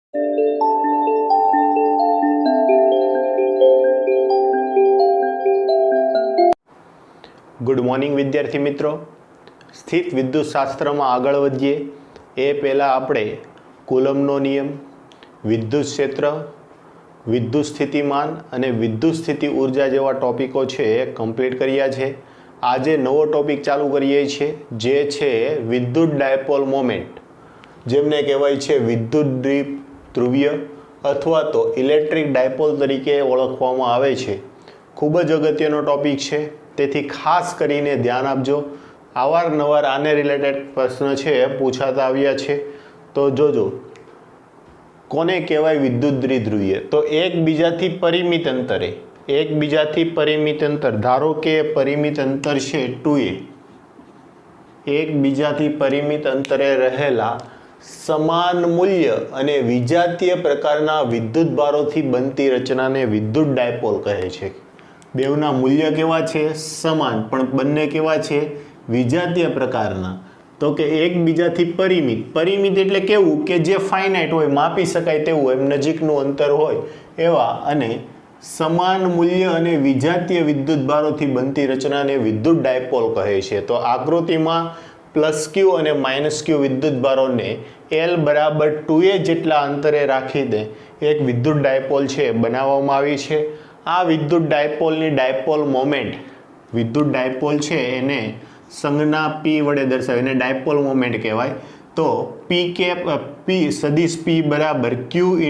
Good morning વિદ્યાર્થી મિત્રો. સ્થિત વિદ્યુતશાસ્ત્રમાં આગળ વધીએ એ પહેલાં આપણે કુલમનો નિયમ, વિદ્યુત ક્ષેત્ર, વિદ્યુત સ્થિતિમાન અને વિદ્યુત સ્થિતિ ઉર્જા જેવા ટોપિકો છે એ કમ્પ્લીટ કર્યા છે. આજે નવો ટોપિક ચાલુ કરીએ છીએ જે છે વિદ્યુત ડાયપોલ મોમેન્ટ, જેમને કહેવાય છે વિદ્યુત દ્વિધ્રુવીય અથવા તો ઇલેક્ટ્રિક ડાયપોલ તરીકે ઓળખવામાં આવે છે. ખૂબ જ અગત્યનો ટોપિક છે, તેથી ખાસ કરીને ધ્યાન આપજો. અવારનવાર આને રિલેટેડ પ્રશ્ન છે પૂછાતા આવ્યા છે. તો જોજો, કોને કહેવાય વિદ્યુત દ્વિધ્રુવીય? તો એકબીજાથી પરિમિત અંતર, ધારો કે પરિમિત અંતર છે 2a, એકબીજાથી પરિમિત અંતરે રહેલા સમાન મૂલ્ય અને વિજાતીય પ્રકારના વિદ્યુત ભારોથી બનતી રચનાને વિદ્યુત ડાયપોલ કહે છે. બેવના મૂલ્ય કેવા છે? સમાન, પણ બંને કેવા છે? વિજાતીય પ્રકારના. તો કે એકબીજાથી પરિમિત એટલે કેવું કે જે ફાઇનાઇટ હોય, માપી શકાય તેવું, એમ નજીકનું અંતર હોય એવા, અને સમાન મૂલ્ય અને વિજાતીય વિદ્યુત ભારોથી બનતી રચનાને વિદ્યુત ડાયપોલ કહે છે. તો આકૃતિમાં +q અને -q વિદ્યુત ભારોને L બરાબર 2a જેટલા અંતરે રાખીને એક વિદ્યુત ડાયપોલ છે બનાવવામાં આવી છે. આ વિદ્યુત ડાયપોલની ડાયપોલ મોમેન્ટ, વિદ્યુત ડાયપોલ છે એને સંજ્ઞા p વડે દર્શાવે, એને ડાયપોલ મોમેન્ટ કહેવાય. તો p સદિશ p બરાબર q ×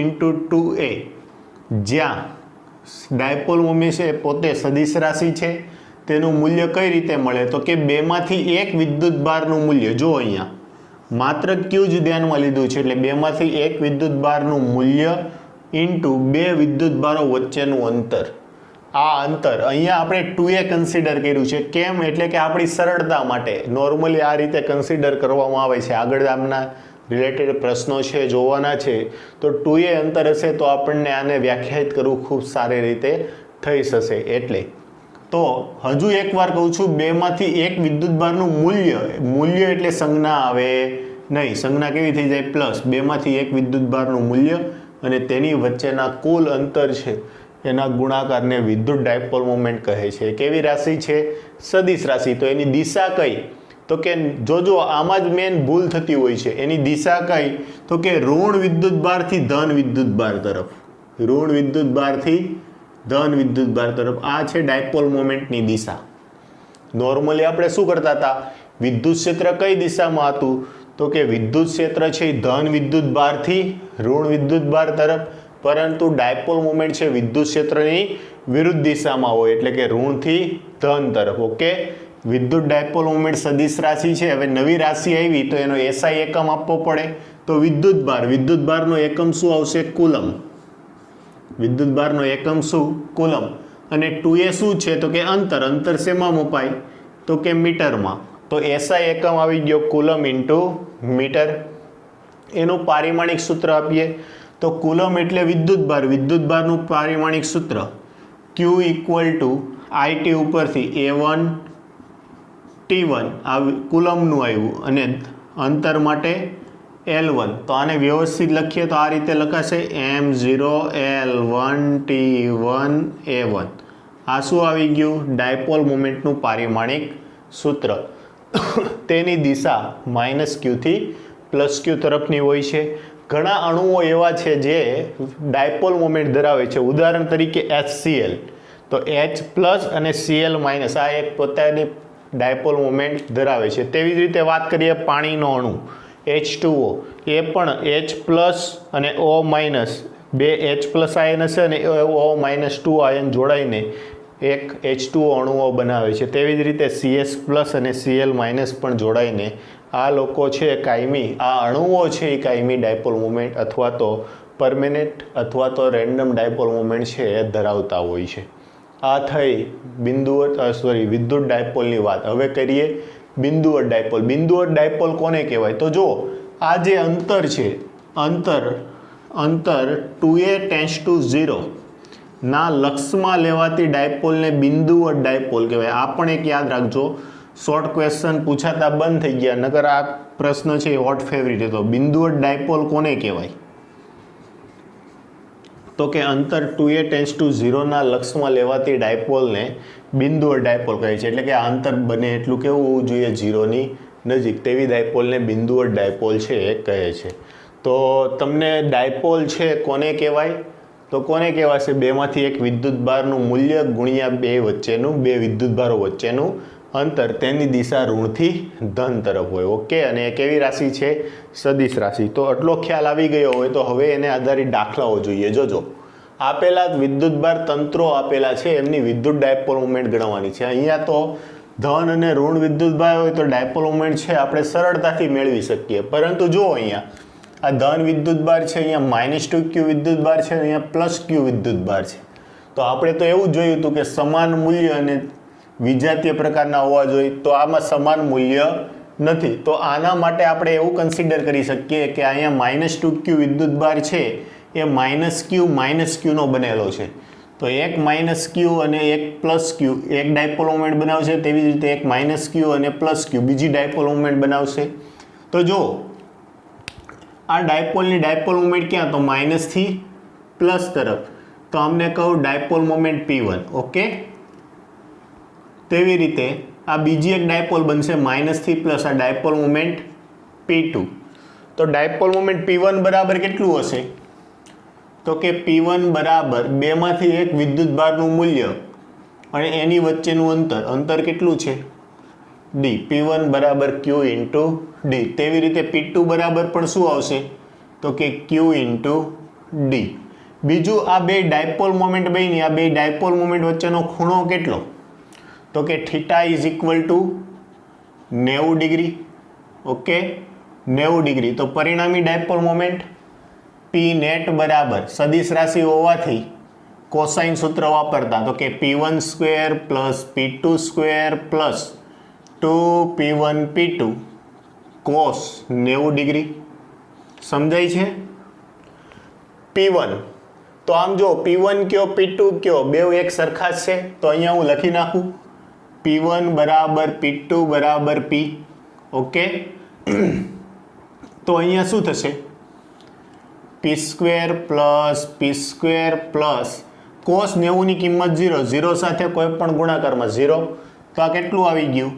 2a, જ્યાં ડાયપોલ મોમેન્ટ છે પોતે સદિશ રાશિ છે. તેનું મૂલ્ય કઈ રીતે મળે? તો કે બેમાંથી એક વિદ્યુત ભારનું મૂલ્ય, જો અહીંયા માત્ર q જ ધ્યાનમાં લીધું છે, એટલે બેમાંથી એક વિદ્યુત ભારનું મૂલ્ય ઇન્ટુ બે વિદ્યુત ભારો વચ્ચેનું અંતર. આ અંતર અહીંયા આપણે 2a કન્સિડર કર્યું છે. કેમ? એટલે કે આપણી સરળતા માટે નોર્મલી આ રીતે કન્સિડર કરવામાં આવે છે. આગળ આમના રિલેટેડ પ્રશ્નો છે જોવાના છે. તો 2a અંતર હશે તો આપણને આને વ્યાખ્યાયિત કરવું ખૂબ સારી રીતે થઈ જશે. એટલે તો હજુ એકવાર કહું છું, બેમાંથી એક વિદ્યુત ભારનું મૂલ્ય એટલે સંજ્ઞા આવે નહીં. સંજ્ઞા કેવી થઈ જાય? પ્લસ. બેમાંથી એક વિદ્યુત ભારનું મૂલ્ય અને તેની વચ્ચેના કુલ અંતર છે એના ગુણાકારને વિદ્યુત ડાયપોલ મોમેન્ટ કહે છે. કેવી રાશિ છે? સદિશ રાશિ. તો એની દિશા કઈ? તો કે જોજો, આમાં જ મેન ભૂલ થતી હોય છે. એની દિશા કઈ? તો કે ઋણ વિદ્યુત ભારથી ધન વિદ્યુત ભાર તરફ. ઋણ વિદ્યુત ભારથી ધન વિદ્યુત ભાર તરફ. આ છે ડાયપોલ મોમેન્ટની દિશા. નોર્મલી આપણે શું કરતા હતા? વિદ્યુત ક્ષેત્ર કઈ દિશામાં હતું? તો કે વિદ્યુત ક્ષેત્ર છે ધન વિદ્યુત ભારથી ઋણ વિદ્યુત ભાર તરફ, પરંતુ ડાયપોલ મોમેન્ટ છે વિદ્યુત ક્ષેત્રની વિરુદ્ધ દિશામાં હોય, એટલે કે ઋણથી ધન તરફ. ઓકે, વિદ્યુત ડાયપોલ મોમેન્ટ સદિશ રાશિ છે. હવે નવી રાશિ આવી તો એનો SI એકમ આપવો પડે. તો વિદ્યુત ભારનો એકમ શું આવશે? કુલમ. વિદ્યુત ભારનો એકમ શું? કુલમ. અને 2a શું છે? તો કે અંતર શેમાં મપાય? તો કે મીટરમાં. તો SI એકમ આવી ગયો કુલમ ઇન્ટુ મીટર. એનું પારિમાણિક સૂત્ર આપીએ તો કુલમ એટલે વિદ્યુત ભારનું પારિમાણિક સૂત્ર Q = IT ઉપરથી A1 T1 આ કુલમનું આવ્યું, અને અંતર માટે L1. તો આને વ્યવસ્થિત લખીએ તો આ રીતે લખાશે M0 L1 T1 A1. આ શું આવી ગયું? ડાયપોલ મોમેન્ટનું પારિમાણિક સૂત્ર. તેની દિશા -q થી +q તરફની હોય છે. ઘણા અણુઓ એવા છે જે ડાયપોલ મોમેન્ટ ધરાવે છે. ઉદાહરણ તરીકે HCl. તો H+ અને Cl- આ એક પોતાની ડાયપોલ મોમેન્ટ ધરાવે છે. તેવી જ રીતે વાત કરીએ પાણીનો અણુ H2O, એ પણ H+ અને O- બે H+ આયન હશે અને O-2 આયન જોડાઈને એક H2O અણુઓ બનાવે છે. તેવી જ રીતે CS+ અને Cl- પણ જોડાઈને આ લોકો છે કાયમી, આ અણુઓ છે એ કાયમી ડાયપોલ મોમેન્ટ અથવા તો પરમેનન્ટ અથવા તો રેન્ડમ ડાયપોલ મોમેન્ટ છે એ ધરાવતા હોય છે. આ થઈ વિદ્યુત ડાયપોલની વાત. હવે કરીએ બિંદુવત ડાયપોલ. બિંદુવત ડાયપોલ કોને કહેવાય? તો જો આ જે અંતર છે, અંતર 2a → 0 ના લક્ષમાં લેવાતી ડાયપોલને બિંદુવત ડાયપોલ કહેવાય. આ પણ એક યાદ રાખજો, શોર્ટ ક્વેશ્ચન પૂછાતા બંધ થઈ ગયા, નકર આ પ્રશ્ન છે હોટ ફેવરિટ હતો. બિંદુવત ડાયપોલ કોને કહેવાય? તો કે અંતર 2a ટેન્સ ટુ 0ના લક્ષમાં લેવાતી ડાયપોલને બિંદુવર ડાયપોલ કહે છે. એટલે કે આ અંતર બને એટલું કેવું હોવું જોઈએ 0ની નજીક, તેવી ડાયપોલને બિંદુવર ડાયપોલ છે એ કહે છે. તો તમને ડાયપોલ છે કોને કહેવાય? તો કોને કહેવાશે? બેમાંથી એક વિદ્યુતભારનું મૂલ્ય ગુણ્યા બે વિદ્યુતભારો વચ્ચેનું અંતર, તેની દિશા ઋણથી ધન તરફ હોય. ઓકે, અને એ કેવી રાશિ છે? સદિશ રાશિ. તો આટલો ખ્યાલ આવી ગયો હોય તો હવે એને આધારિત દાખલાઓ જોઈએ. જોજો, આપેલા વિદ્યુતભાર તંત્રો આપેલા છે, એમની વિદ્યુત ડાયપોલ મોમેન્ટ ગણવાની છે. અહીંયા તો ધન અને ઋણ વિદ્યુતભાર હોય તો ડાયપોલ મોમેન્ટ છે આપણે સરળતાથી મેળવી શકીએ. પરંતુ જો અહીંયા આ ધન વિદ્યુતભાર છે, અહીંયા -2q વિદ્યુતભાર છે, અહીંયા +q વિદ્યુતભાર છે. તો આપણે તો એવું જોયું હતું કે સમાન મૂલ્ય અને વિજાતીય પ્રકારના હોવા જોઈએ, તો આમાં સમાન મૂલ્ય નથી. તો આના માટે આપણે એવું કન્સિડર કરી શકીએ કે અહીંયા -2q વિદ્યુતભાર છે એ -q નો બનેલો છે. તો એક -q અને એક +q એક ડાયપોલ મોમેન્ટ બનાવશે, તેવી જ રીતે એક -q અને +q બીજી ડાયપોલ મોમેન્ટ બનાવશે. તો જો આ ડાયપોલની ડાયપોલ મોમેન્ટ ક્યાં? તો માઇનસ થી પ્લસ તરફ. તો અમને કહું ડાયપોલ મોમેન્ટ P1. ઓકે, તેવી રીતે આ બીજી એક ડાયપોલ બનશે માઇનસ થી પ્લસ, આ ડાયપોલ મોમેન્ટ P2. તો ડાયપોલ મોમેન્ટ P1 બરાબર કેટલું હશે? તો કે P1 બરાબર બેમાંથી એક વિદ્યુતભારનું મૂલ્ય અને એની વચ્ચેનું અંતર કેટલું છે? D. P1 બરાબર Q ઇન્ટુ D. તેવી રીતે P2 બરાબર પણ શું આવશે? તો કે Q ઇન્ટુ D. બીજું, આ બે ડાયપોલ મોમેન્ટ બની, આ બે ડાયપોલ મોમેન્ટ વચ્ચેનો ખૂણો કેટલો? તો કે theta is equal to 90 degree. Okay, 90 degree. તો પરિણામી ડાયપોલ મોમેન્ટ P નેટ બરાબર સદિશ રાશિ હોવાથી કોસાઇન સૂત્ર વાપરતા તો કે P1 square plus P2 square plus 2P1 P2 cos 90 degree. સમજાય છે? P1 તો આમ જો P1 કયો P2 કયો બે એક સરખા જ છે, તો અહીંયા હું લખી નાખું P1 બરાબર P2 બરાબર P. ઓકે, તો અહીંયા શું થશે? P સ્ક્વેર પ્લસ કોસ 90ની કિંમત 0, 0 સાથે કોઈ પણ ગુણાકારમાં 0. તો આ કેટલું આવી ગયું?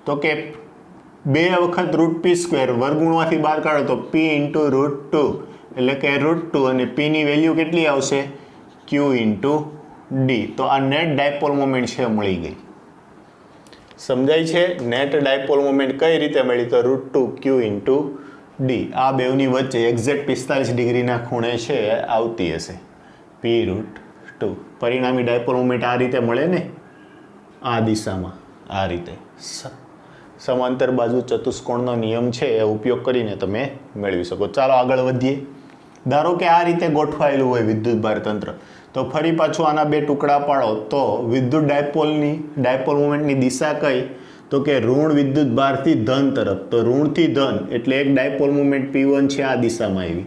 તો કે 2 વખત √P² વર્ગમૂળમાંથી બહાર કાઢો તો P ઇન્ટુ √2 એટલે કે √2 અને P ની વેલ્યુ કેટલી આવશે? Q into D. તો આ નેટ ડાયપોલ મોમેન્ટ છે મળી ગઈ. સમજાય છે? નેટ ડાયપોલ મોમેન્ટ કઈ રીતે મળી? તો √2Q ઇન્ટુ D. આ બેવની વચ્ચે એક્ઝેક્ટ 45 ડિગ્રીના ખૂણે છે આવતી હશે P√2. પરિણામી ડાયપોલ મોમેન્ટ આ રીતે મળે ને, આ દિશામાં આ રીતે. સમાંતર બાજુ ચતુષ્કોણનો નિયમ છે એ ઉપયોગ કરીને તમે મેળવી શકો. ચાલો આગળ વધીએ. ધારો કે આ રીતે ગોઠવાયેલું હોય વિદ્યુતભાર તંત્ર, તો ફરી પાછું આના બે ટુકડા પાડો તો વિદ્યુત ડાયપોલ મોમેન્ટની દિશા કઈ? તો કે ઋણ વિદ્યુતભારથી ધન તરફ. તો ઋણથી ધન એટલે એક ડાયપોલ મોમેન્ટ P1 છે આ દિશામાં આવી,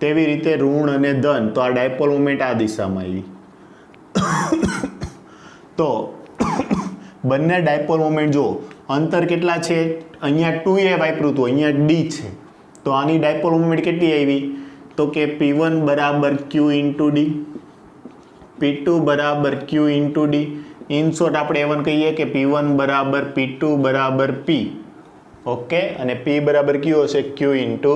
તેવી રીતે ઋણ અને ધન તો આ ડાયપોલ મોમેન્ટ આ દિશામાં આવી. તો બંને ડાયપોલ મોમેન્ટ જો અંતર કેટલા છે? અહીંયા 2a વાપર્યું હતું, અહીંયા D છે, તો આની ડાયપોલ મોમેન્ટ કેટલી આવી? તો કે P1 બરાબર Q ઇન્ટુ D, P2 બરાબર Q into D. In short આપણે એવન કહીએ કે P1 બરાબર P2 બરાબર P. ઓકે, અને P બરાબર Q હશે Q ઇન્ટુ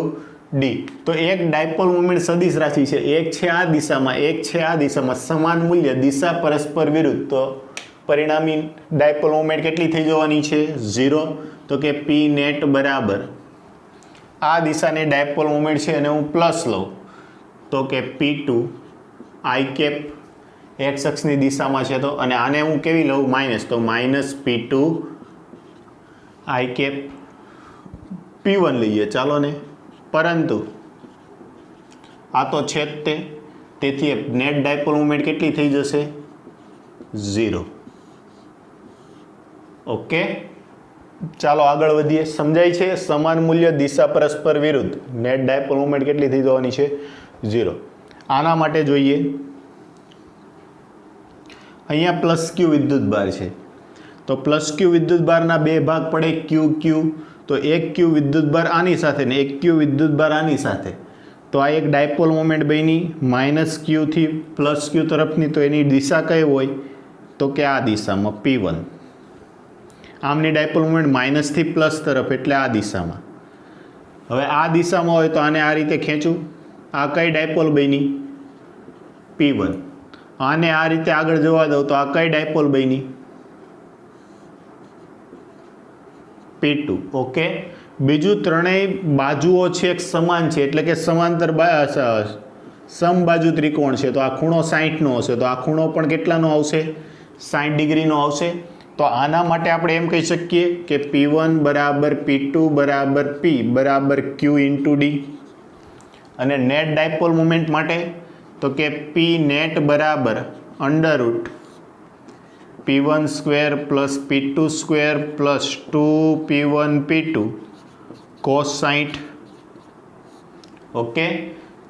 D. તો એક ડાયપોલ મોમેન્ટ સદિશ રાશિ છે, એક છે આ દિશામાં, એક છે આ દિશામાં, સમાન મૂલ્ય, દિશા પરસ્પર વિરુદ્ધ. તો પરિણામી ડાયપોલ મોમેન્ટ કેટલી થઈ જવાની છે? 0. તો કે P નેટ બરાબર આ દિશાને ડાયપોલ મોમેન્ટ છે અને હું પ્લસ લઉં તો કે P2 I કેપ એક્સ અક્ષની દિશામાં છે, તો અને આને હું કેવી લઉં? માઇનસ. તો minus P2 I cap P1 લઈએ ચાલો ને, પરંતુ આ તો છે જ તે, તેથી નેટ ડાયપોલ મોમેન્ટ કેટલી થઈ જશે? 0. ઓકે, ચાલો આગળ વધીએ. સમજાય છે? સમાન મૂલ્ય, દિશા પરસ્પર વિરુદ્ધ, નેટ ડાયપોલ મોમેન્ટ કેટલી થઈ જવાની છે? 0. આના માટે જોઈએ, અહીંયા +Q વિદ્યુતભાર છે, તો +Q વિદ્યુતભારના બે ભાગ પડે Q. તો એક Q વિદ્યુતભાર આની સાથે ને એક Q વિદ્યુતભાર આની સાથે. તો આ એક ડાયપોલ મોમેન્ટ બની માઇનસ ક્યુથી પ્લસ ક્યુ તરફની, તો એની દિશા કઈ હોય તો કે આ દિશામાં P1. આમની ડાયપોલ મોમેન્ટ માઇનસથી પ્લસ તરફ એટલે આ દિશામાં. હવે આ દિશામાં હોય તો આને આ રીતે ખેંચું, આ કઈ ડાયપોલ બની P1. આને આ રીતે આગળ જવા દઉં તો આ કઈ ડાયપોલ બની P2. ઓકે, બીજું ત્રણેય બાજુઓ છે એક સમાન છે એટલે કે સમાંતર સમબાજુ ત્રિકોણ છે, તો આ ખૂણો 60નો હશે, તો આ ખૂણો પણ કેટલાનો આવશે 60 ડિગ્રીનો આવશે. તો આના માટે આપણે એમ કહી શકીએ કે P1 બરાબર P2 બરાબર P બરાબર Q ઇન્ટુ D. અને નેટ ડાયપોલ મોમેન્ટ માટે તો કે P નેટ બરાબર under root P1 square plus P2 square plus 2P1 P2 cos 60. Okay,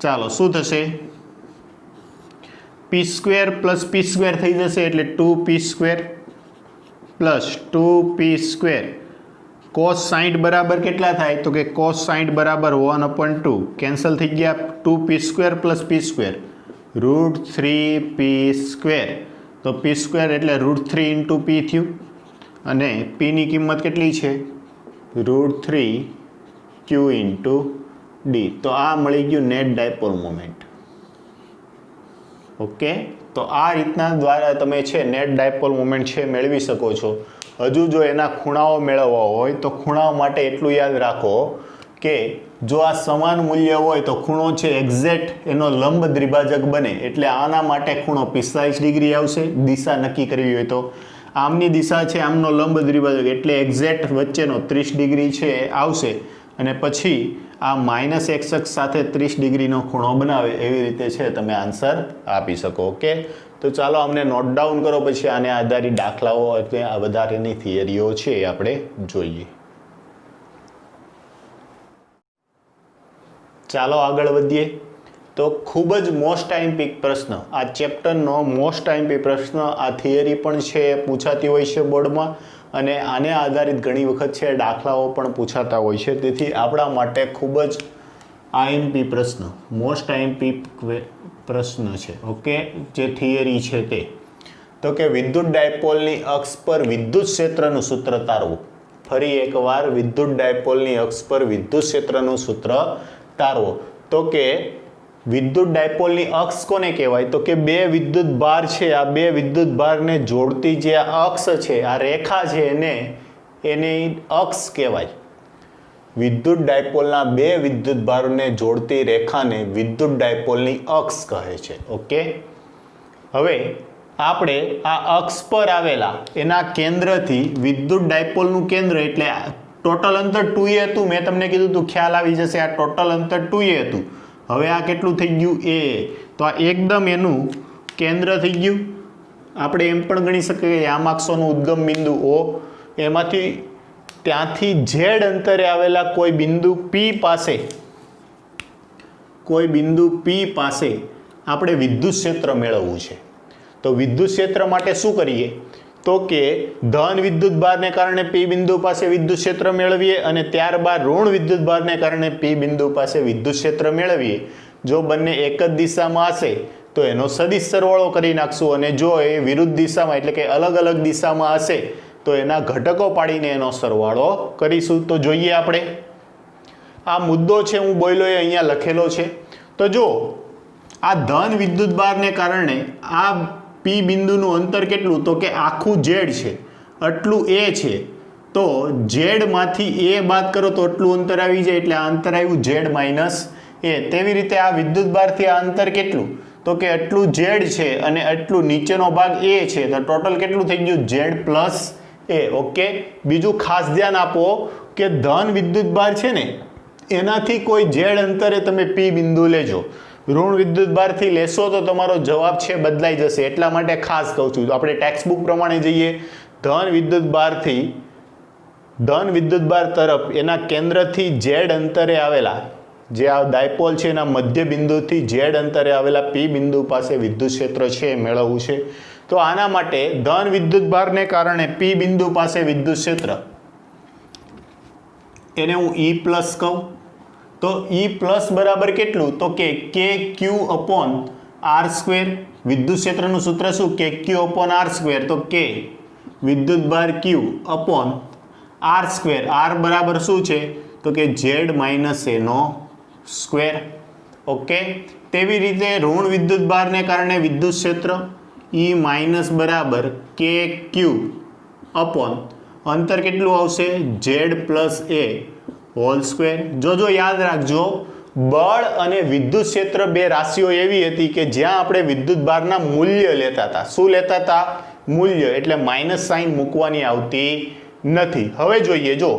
ચાલો શું થશે P square plus P square થઈ જશે એટલે 2P square plus 2P square cos 60 બરાબર કેટલા થાય તો કે cos 60 બરાબર 1/2 કેન્સલ થઈ ગયા. 2P square plus P square √3P square, તો P સ્ક્વેર એટલે √3 ઇન્ટુ P થયું અને Pની કિંમત કેટલી છે √3Q ઇન્ટુ D. તો આ મળી ગયું નેટ ડાયપોલ મોમેન્ટ. ઓકે, તો આ રીતના દ્વારા તમે છે નેટ ડાયપોલ મોમેન્ટ છે મેળવી શકો છો. હજુ જો એના ખૂણાઓ મેળવવા હોય તો ખૂણાઓ માટે એટલું યાદ રાખો કે જો આ સમાન મૂલ્ય હોય તો ખૂણો છે એક્ઝેક્ટ એનો લંબ દ્વિભાજક બને, એટલે આના માટે ખૂણો 45 ડિગ્રી આવશે દિશા નક્કી કરવી હોય તો. આમની દિશા છે આમનો લંબ દ્વિભાજક એટલે એક્ઝેક્ટ વચ્ચેનો 30 ડિગ્રી છે આવશે અને પછી આ માઇનસ x અક્ષ સાથે 30 ડિગ્રીનો ખૂણો બનાવે, એવી રીતે છે તમે આન્સર આપી શકો. ઓકે, તો ચાલો અમને નોટ ડાઉન કરો, પછી આને આધારિત દાખલાઓ એટલે આ વધારેની થિયરીઓ છે એ આપણે જોઈએ. ચાલો આગળ વધીએ. તો ખૂબ જ મોસ્ટ આઈએમપી પ્રશ્ન, આ ચેપ્ટરનો મોસ્ટ આઈએમપી પ્રશ્ન, આ થિયરી પણ છે પૂછાતી હોય છે બોર્ડમાં અને આને આધારિત ઘણી વખત છે દાખલાઓ પણ પૂછાતા હોય છે. તેથી આપણા માટે ખૂબ જ આઈએમપી પ્રશ્ન, મોસ્ટ આઈએમપી પ્રશ્ન છે. ઓકે, જે થિયરી છે તે તો કે વિદ્યુત ડાયપોલની અક્ષ પર વિદ્યુત ક્ષેત્રનું સૂત્ર તારવું. ફરી એકવાર વિદ્યુત ડાયપોલની અક્ષ પર વિદ્યુત ક્ષેત્રનું સૂત્ર તારવો. તો કે વિદ્યુત ડાયપોલની અક્ષ કોને કહેવાય તો કે બે વિદ્યુત ભાર છે, આ બે વિદ્યુત ભારને જોડતી જે અક્ષ છે, આ રેખા છે એની અક્ષ કહેવાય. વિદ્યુત ડાયપોલના બે વિદ્યુત ભારોને જોડતી રેખાને વિદ્યુત ડાયપોલની અક્ષ કહે છે. ઓકે, હવે આપણે આ અક્ષ પર આવેલા એના કેન્દ્રથી વિદ્યુત ડાયપોલનું કેન્દ્ર એટલે ટોટલ અંતર 2a હતું, મેં તમને કીધું હતું ખ્યાલ આવી જશે. આ ટોટલ અંતર 2a હતું. હવે આ કેટલું થઈ ગયું a, તો આ એકદમ એનું કેન્દ્ર થઈ ગયું. આપણે એમ પણ ગણી શકીએ કે યામાક્ષોનું ઉદ્ગમ બિંદુ O, એમાંથી ત્યાંથી z અંતરે આવેલા કોઈ બિંદુ P પાસે આપણે વિદ્યુત ક્ષેત્ર મેળવવું છે. તો વિદ્યુત ક્ષેત્ર માટે શું કરીએ તો કે ધન વિદ્યુત ભારને કારણે P બિંદુ પાસે વિદ્યુત ક્ષેત્ર મેળવીએ અને ત્યારબાદ ઋણ વિદ્યુત ભારને કારણે P બિંદુ પાસે વિદ્યુત ક્ષેત્ર મેળવીએ. જો બંને એક જ દિશામાં હશે તો એનો સદિશ સરવાળો કરી નાખશું અને જો એ વિરુદ્ધ દિશામાં એટલે કે અલગ અલગ દિશામાં હશે તો એના ઘટકો પાડીને એનો સરવાળો કરીશું. તો જોઈએ આપણે આ મુદ્દો છે હું બોલ્યો એ અહીંયા લખેલો છે. તો જો આ ધન વિદ્યુત ભારને કારણે આ P બિંદુનું અંતર કેટલું તો કે આખું z છે, આટલું a છે. તો z માંથી a બાદ કરો તો આટલું અંતર આવી જાય એટલે આ અંતર આવ્યું z માઇનસ a. તેવી રીતે આ વિદ્યુત ભારથી આ અંતર કેટલું તો કે આટલું z છે અને આટલું નીચેનો ભાગ a છે, તો ટોટલ કેટલું થઈ ગયું z પ્લસ a. ઓકે, બીજું ખાસ ધ્યાન આપો કે ધન વિદ્યુત ભાર છે ને એનાથી કોઈ z અંતરે તમે P બિંદુ લેજો, ઋણ વિદ્યુત ભારથી લેશો તો તમારો જવાબ છે બદલાઈ જશે. એટલા માટે ખાસ કહું છું આપણે ટેક્સ્ટ બુક પ્રમાણે જઈએ. ધન વિદ્યુત ભાર તરફ એના કેન્દ્રથી z અંતરે આવેલા જે આ ડાયપોલ છે એના મધ્ય બિંદુથી z અંતરે આવેલા P બિંદુ પાસે વિદ્યુત ક્ષેત્ર છે મેળવવું છે. તો આના માટે ધન વિદ્યુત ભારને કારણે P બિંદુ પાસે વિદ્યુત ક્ષેત્ર એને હું E પ્લસ કહું તો E પ્લસ બરાબર કેટલું તો કે કે ક્યુ અપોન આર સ્ક્વેર. વિદ્યુત ક્ષેત્રનું સૂત્ર શું કે ક્યુ અપોન આર સ્ક્વેર, તો કે વિદ્યુત ભાર ક્યુ અપોન આર સ્ક્વેર. આર બરાબર શું છે તો કે ઝેડ માઇનસ એનો સ્ક્વેર. ઓકે, તેવી રીતે ઋણ વિદ્યુત ભારને કારણે વિદ્યુત ક્ષેત્ર E માઇનસ બરાબર કે ક્યુ અપોન અંતર કેટલું આવશે ઝેડ પ્લસ એ હોલ સ્ક્વેર. જો યાદ રાખજો, બળ અને વિદ્યુત ક્ષેત્ર બે રાશિઓ એવી હતી કે જ્યાં આપણે વિદ્યુત ભારના મૂલ્ય લેતા હતા. શું લેતા હતા? મૂલ્ય. એટલે માઇનસ સાઇન મૂકવાની આવતી નથી. હવે જોઈએ, જો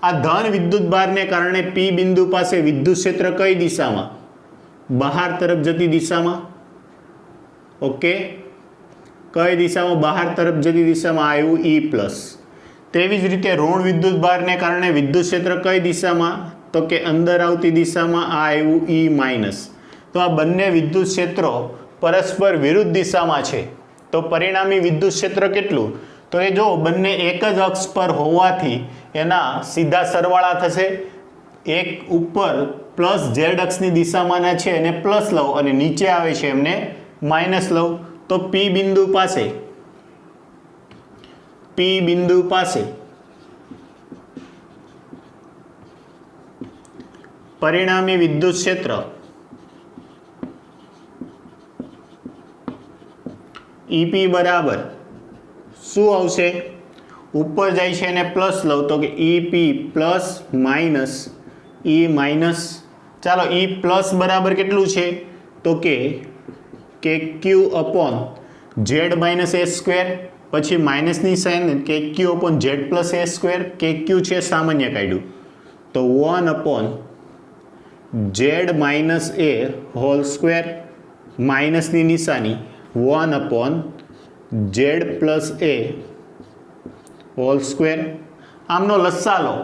આ ધન વિદ્યુત ભારને કારણે P બિંદુ પાસે વિદ્યુત ક્ષેત્ર કઈ દિશામાં? બહાર તરફ જતી દિશામાં. ઓકે, કઈ દિશામાં? બહાર તરફ જતી દિશામાં આવ્યું E પ્લસ. તેવી જ રીતે ઋણ વિદ્યુત ભારને કારણે વિદ્યુત ક્ષેત્ર કઈ દિશામાં? તો કે અંદર આવતી દિશામાં આ આવ્યું E માઇનસ. તો આ બંને વિદ્યુત ક્ષેત્રો પરસ્પર વિરુદ્ધ દિશામાં છે. તો પરિણામી વિદ્યુત ક્ષેત્ર કેટલું? તો એ જો બંને એક જ અક્ષ પર હોવાથી એના સીધા સરવાળા થશે. એક ઉપર પ્લસ ઝેડ અક્ષની દિશામાંના છે એને પ્લસ લઉં અને નીચે આવે છે એમને માઇનસ લઉં. તો P બિંદુ પાસે પરિણામી વિદ્યુત ક્ષેત્ર EP બરાબર શું આવશે? ઉપર જાય છે એને પ્લસ લઉં તો કે EP plus minus E minus. ચાલો, E પ્લસ બરાબર કેટલું છે તો કે ક્યુ upon Z minus A square. પછી માઇનસની સાઇન કે ક્યુ upon Z plus A square. કે ક્યુ છે સામાન્ય કાઢ્યું તો 1 અપોન ઝેડ માઇનસ એ હોલ સ્ક્વેર. માઇનસની નિશાની 1 અપોન ઝેડ પ્લસ એ હોલ સ્ક્વેર. આમનો લસ્સા લો.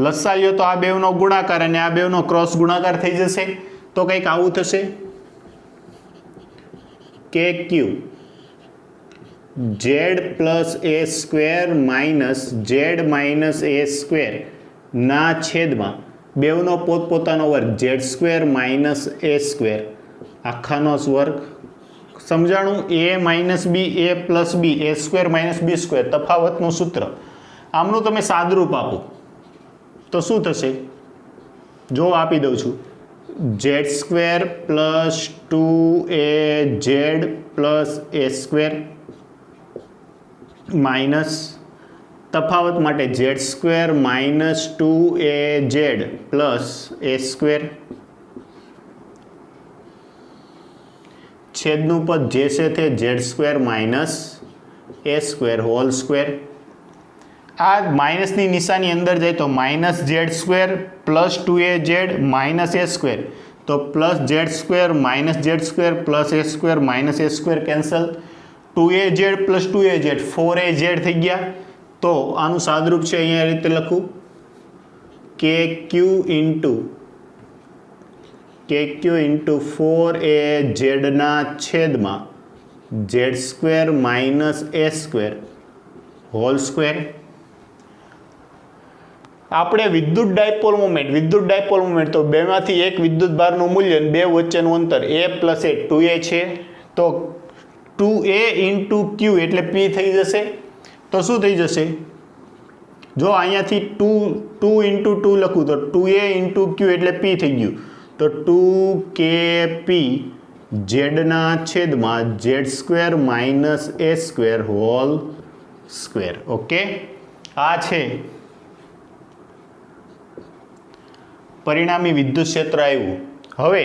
લસ્સા લ્યો તો આ બેવનો ગુણાકાર અને આ બેવનો ક્રોસ ગુણાકાર થઈ જશે. તો કંઈક આવું થશે કે ક્યુ Z plus A square minus Z minus A square ના છેદમાં બેવનો પોતપોતાનો વર્ગ Z square minus A square આખાનો વર્ગ. સમજાણું? એ માઇનસ બી એ પ્લસ બી એ સ્ક્વેર માઇનસ બી સ્ક્વેર તફાવતનું સૂત્ર. આમનું તમે સાદરૂપ આપો તો શું થશે? જો આપી દઉં છું, Z square plus 2AZ plus A square minus તફાવત માટે Z square minus 2AZ plus A square. છેદનું પદ જે છે તે Z square minus A square whole square. આ માઇનસની નિશાની અંદર જાય તો minus Z square plus 2AZ minus A square. તો plus Z square minus Z square plus A square minus A square cancel. 2AZ plus 2AZ 4AZ થઈ ગયા. તો આનું સાદરૂપ છે અહીંયા રીતે લખું કે ક્યુ ઇન્ટુ 4AZ ના છેદમાં Z square minus A square whole square. આપણે વિદ્યુત ડાયપોલ મોમેન્ટ તો બેમાંથી એક વિદ્યુત ભારનું મૂલ્ય અને બે વચ્ચેનું અંતર A પ્લસ એ 2A છે. તો 2A ઇન્ટુ ક્યુ એટલે P થઈ જશે. તો શું થઈ જશે? જો અહીંયાથી 2 ઇન્ટુ 2 લખું તો 2A ઇન્ટુ ક્યુ એટલે P થઈ ગયું. તો 2KP ઝેડના છેદમાં Z square minus A square whole square. Okay, આ છે પરિણામી વિદ્યુત ક્ષેત્ર આવ્યું. હવે